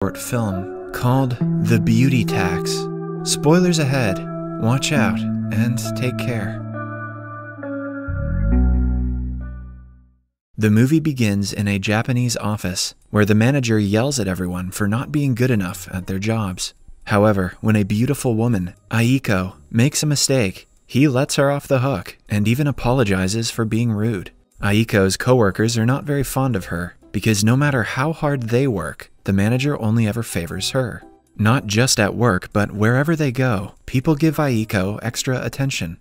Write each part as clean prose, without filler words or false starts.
short film called The Beauty Tax. Spoilers ahead, watch out, and take care. The movie begins in a Japanese office, where the manager yells at everyone for not being good enough at their jobs. However, when a beautiful woman, Aiko, makes a mistake, he lets her off the hook and even apologizes for being rude. Aiko's coworkers are not very fond of her, because no matter how hard they work, the manager only ever favors her. Not just at work, but wherever they go, people give Aiko extra attention.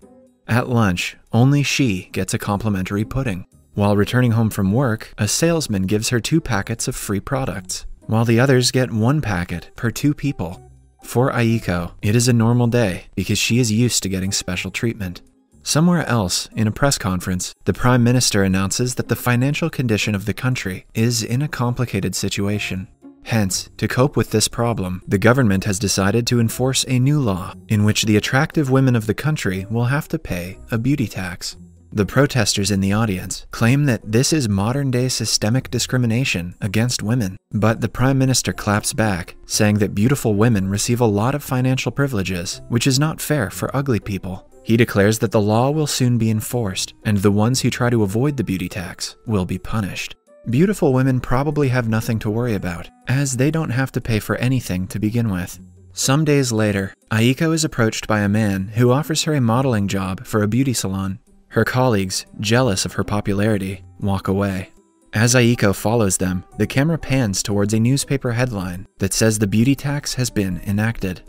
At lunch, only she gets a complimentary pudding. While returning home from work, a salesman gives her 2 packets of free products, while the others get 1 packet per 2 people. For Aiko, it is a normal day because she is used to getting special treatment. Somewhere else, in a press conference, the Prime Minister announces that the financial condition of the country is in a complicated situation. Hence, to cope with this problem, the government has decided to enforce a new law in which the attractive women of the country will have to pay a beauty tax. The protesters in the audience claim that this is modern-day systemic discrimination against women, but the Prime Minister claps back, saying that beautiful women receive a lot of financial privileges, which is not fair for ugly people. He declares that the law will soon be enforced, and the ones who try to avoid the beauty tax will be punished. Beautiful women probably have nothing to worry about, as they don't have to pay for anything to begin with. Some days later, Aiko is approached by a man who offers her a modeling job for a beauty salon. Her colleagues, jealous of her popularity, walk away. As Aiko follows them, the camera pans towards a newspaper headline that says the beauty tax has been enacted.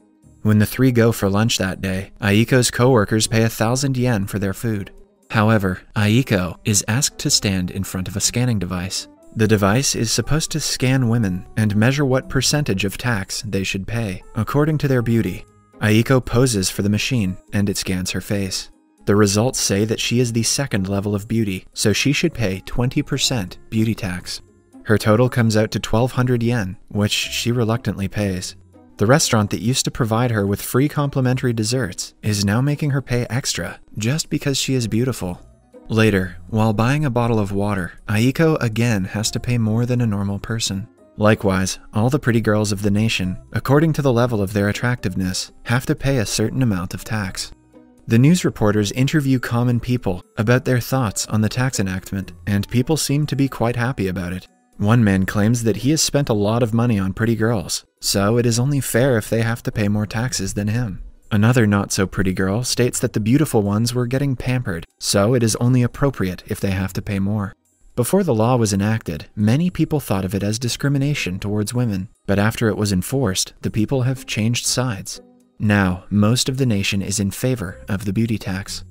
When the 3 go for lunch that day, Aiko's co-workers pay 1,000 yen for their food. However, Aiko is asked to stand in front of a scanning device. The device is supposed to scan women and measure what percentage of tax they should pay, according to their beauty. Aiko poses for the machine, and it scans her face. The results say that she is the 2nd level of beauty, so she should pay 20% beauty tax. Her total comes out to 1,200 yen, which she reluctantly pays. The restaurant that used to provide her with free complimentary desserts is now making her pay extra just because she is beautiful. Later, while buying a bottle of water, Aiko again has to pay more than a normal person. Likewise, all the pretty girls of the nation, according to the level of their attractiveness, have to pay a certain amount of tax. The news reporters interview common people about their thoughts on the tax enactment, and people seem to be quite happy about it. One man claims that he has spent a lot of money on pretty girls, so it is only fair if they have to pay more taxes than him. Another not-so-pretty girl states that the beautiful ones were getting pampered, so it is only appropriate if they have to pay more. Before the law was enacted, many people thought of it as discrimination towards women, but after it was enforced, the people have changed sides. Now, most of the nation is in favor of the beauty tax.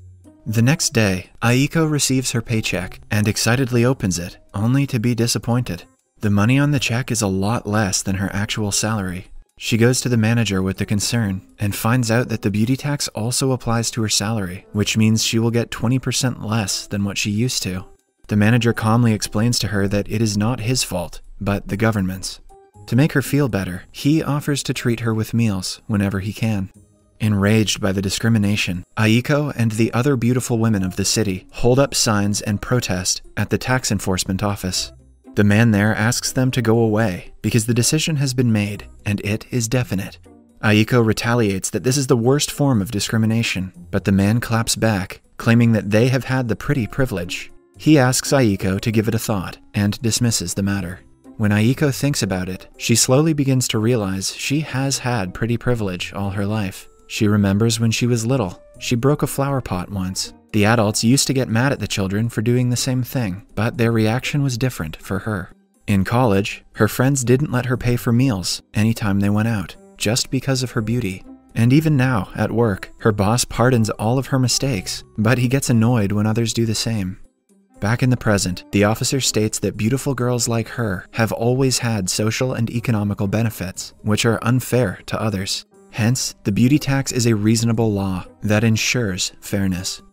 The next day, Aiko receives her paycheck and excitedly opens it, only to be disappointed. The money on the check is a lot less than her actual salary. She goes to the manager with the concern and finds out that the beauty tax also applies to her salary, which means she will get 20% less than what she used to. The manager calmly explains to her that it is not his fault, but the government's. To make her feel better, he offers to treat her with meals whenever he can. Enraged by the discrimination, Aiko and the other beautiful women of the city hold up signs and protest at the tax enforcement office. The man there asks them to go away because the decision has been made and it is definite. Aiko retaliates that this is the worst form of discrimination, but the man claps back, claiming that they have had the pretty privilege. He asks Aiko to give it a thought and dismisses the matter. When Aiko thinks about it, she slowly begins to realize she has had pretty privilege all her life. She remembers when she was little. She broke a flower pot once. The adults used to get mad at the children for doing the same thing, but their reaction was different for her. In college, her friends didn't let her pay for meals anytime they went out, just because of her beauty. And even now, at work, her boss pardons all of her mistakes, but he gets annoyed when others do the same. Back in the present, the officer states that beautiful girls like her have always had social and economical benefits, which are unfair to others. Hence, the beauty tax is a reasonable law that ensures fairness.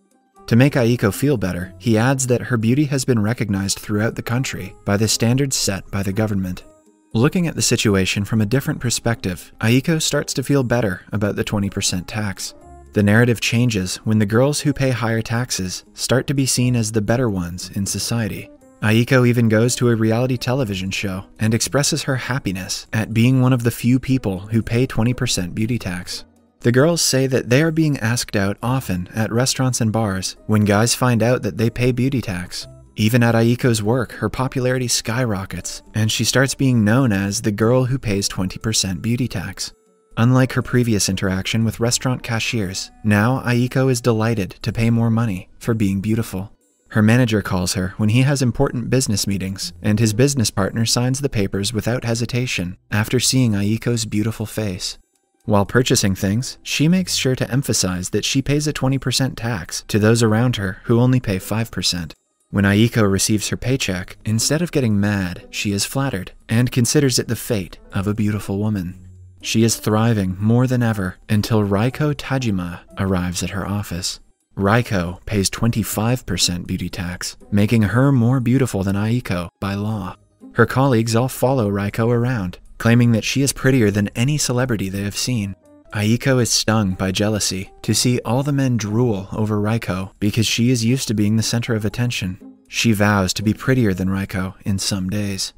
To make Aiko feel better, he adds that her beauty has been recognized throughout the country by the standards set by the government. Looking at the situation from a different perspective, Aiko starts to feel better about the 20% tax. The narrative changes when the girls who pay higher taxes start to be seen as the better ones in society. Aiko even goes to a reality television show and expresses her happiness at being one of the few people who pay 20% beauty tax. The girls say that they are being asked out often at restaurants and bars when guys find out that they pay beauty tax. Even at Aiko's work, her popularity skyrockets, and she starts being known as the girl who pays 20% beauty tax. Unlike her previous interaction with restaurant cashiers, now Aiko is delighted to pay more money for being beautiful. Her manager calls her when he has important business meetings, and his business partner signs the papers without hesitation after seeing Aiko's beautiful face. While purchasing things, she makes sure to emphasize that she pays a 20% tax to those around her who only pay 5%. When Aiko receives her paycheck, instead of getting mad, she is flattered and considers it the fate of a beautiful woman. She is thriving more than ever until Reiko Tajima arrives at her office. Reiko pays 25% beauty tax, making her more beautiful than Aiko by law. Her colleagues all follow Reiko around, claiming that she is prettier than any celebrity they have seen. Aiko is stung by jealousy to see all the men drool over Reiko because she is used to being the center of attention. She vows to be prettier than Reiko in some days.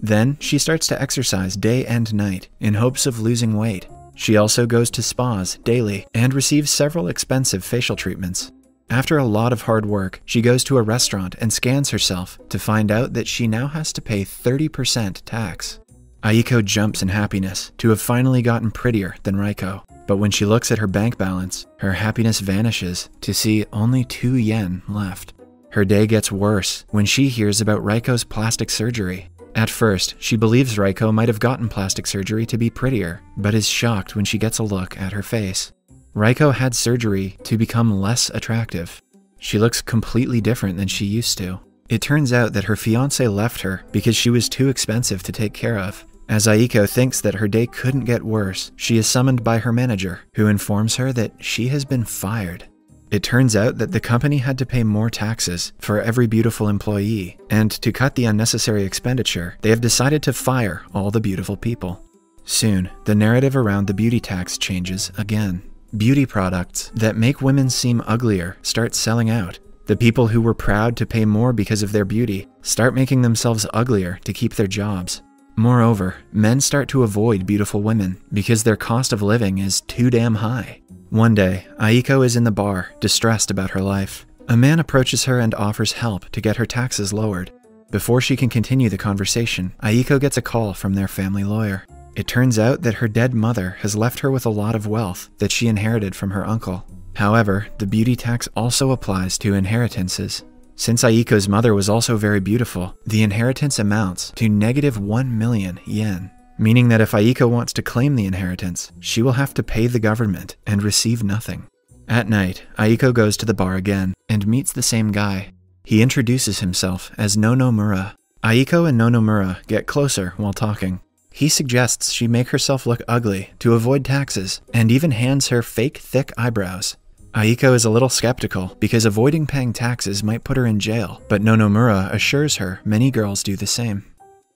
Then she starts to exercise day and night in hopes of losing weight. She also goes to spas daily and receives several expensive facial treatments. After a lot of hard work, she goes to a restaurant and scans herself to find out that she now has to pay 30% tax. Aiko jumps in happiness to have finally gotten prettier than Reiko. But when she looks at her bank balance, her happiness vanishes to see only 2 yen left. Her day gets worse when she hears about Reiko's plastic surgery. At first, she believes Reiko might have gotten plastic surgery to be prettier, but is shocked when she gets a look at her face. Reiko had surgery to become less attractive. She looks completely different than she used to. It turns out that her fiancé left her because she was too expensive to take care of. As Aiko thinks that her day couldn't get worse, she is summoned by her manager, who informs her that she has been fired. It turns out that the company had to pay more taxes for every beautiful employee, and to cut the unnecessary expenditure, they have decided to fire all the beautiful people. Soon, the narrative around the beauty tax changes again. Beauty products that make women seem uglier start selling out. The people who were proud to pay more because of their beauty start making themselves uglier to keep their jobs. Moreover, men start to avoid beautiful women because their cost of living is too damn high. One day, Aiko is in the bar, distressed about her life. A man approaches her and offers help to get her taxes lowered. Before she can continue the conversation, Aiko gets a call from their family lawyer. It turns out that her dead mother has left her with a lot of wealth that she inherited from her uncle. However, the beauty tax also applies to inheritances. Since Aiko's mother was also very beautiful, the inheritance amounts to -1 million yen, meaning that if Aiko wants to claim the inheritance, she will have to pay the government and receive nothing. At night, Aiko goes to the bar again and meets the same guy. He introduces himself as Nonomura. Aiko and Nonomura get closer while talking. He suggests she make herself look ugly to avoid taxes and even hands her fake thick eyebrows. Aiko is a little skeptical because avoiding paying taxes might put her in jail, but Nonomura assures her many girls do the same.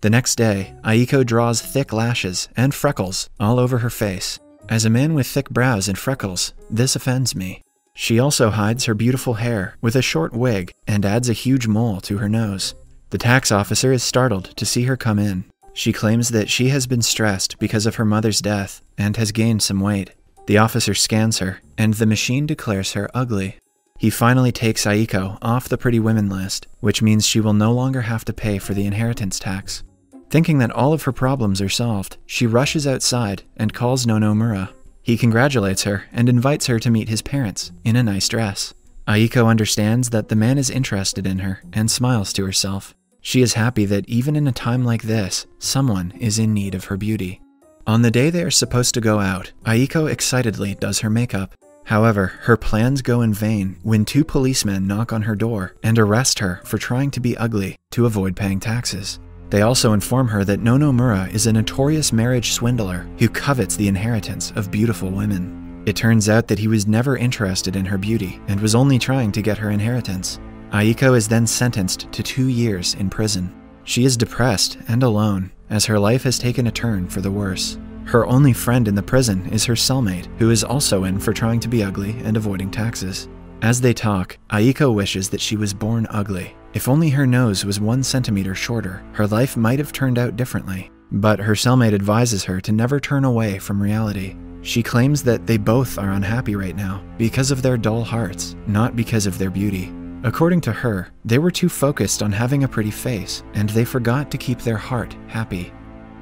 The next day, Aiko draws thick lashes and freckles all over her face. As a man with thick brows and freckles, this offends me. She also hides her beautiful hair with a short wig and adds a huge mole to her nose. The tax officer is startled to see her come in. She claims that she has been stressed because of her mother's death and has gained some weight. The officer scans her, and the machine declares her ugly. He finally takes Aiko off the pretty women list, which means she will no longer have to pay for the inheritance tax. Thinking that all of her problems are solved, she rushes outside and calls Nonomura. He congratulates her and invites her to meet his parents in a nice dress. Aiko understands that the man is interested in her and smiles to herself. She is happy that even in a time like this, someone is in need of her beauty. On the day they are supposed to go out, Aiko excitedly does her makeup. However, her plans go in vain when 2 policemen knock on her door and arrest her for trying to be ugly to avoid paying taxes. They also inform her that Nonomura is a notorious marriage swindler who covets the inheritance of beautiful women. It turns out that he was never interested in her beauty and was only trying to get her inheritance. Aiko is then sentenced to 2 years in prison. She is depressed and alone, as her life has taken a turn for the worse. Her only friend in the prison is her cellmate, who is also in for trying to be ugly and avoiding taxes. As they talk, Aiko wishes that she was born ugly, If only her nose was 1 centimeter shorter, her life might have turned out differently. But her cellmate advises her to never turn away from reality. She claims that they both are unhappy right now because of their dull hearts, not because of their beauty. According to her, they were too focused on having a pretty face, and they forgot to keep their heart happy.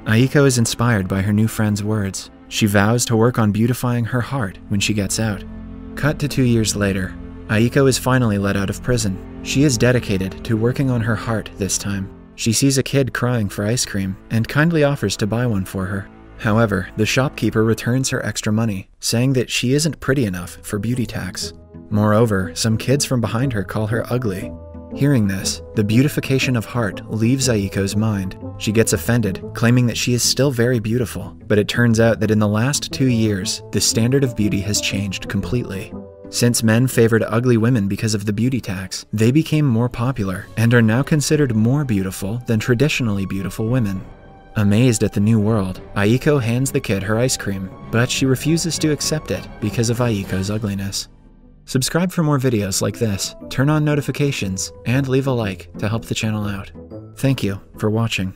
Aiko is inspired by her new friend's words. She vows to work on beautifying her heart when she gets out. Cut to 2 years later. Aiko is finally let out of prison. She is dedicated to working on her heart this time. She sees a kid crying for ice cream and kindly offers to buy one for her. However, the shopkeeper returns her extra money, saying that she isn't pretty enough for beauty tax. Moreover, some kids from behind her call her ugly. Hearing this, the beautification of heart leaves Aiko's mind. She gets offended, claiming that she is still very beautiful, but it turns out that in the last 2 years, the standard of beauty has changed completely. Since men favored ugly women because of the beauty tax, they became more popular and are now considered more beautiful than traditionally beautiful women. Amazed at the new world, Aiko hands the kid her ice cream, but she refuses to accept it because of Aiko's ugliness. Subscribe for more videos like this, turn on notifications, and leave a like to help the channel out. Thank you for watching.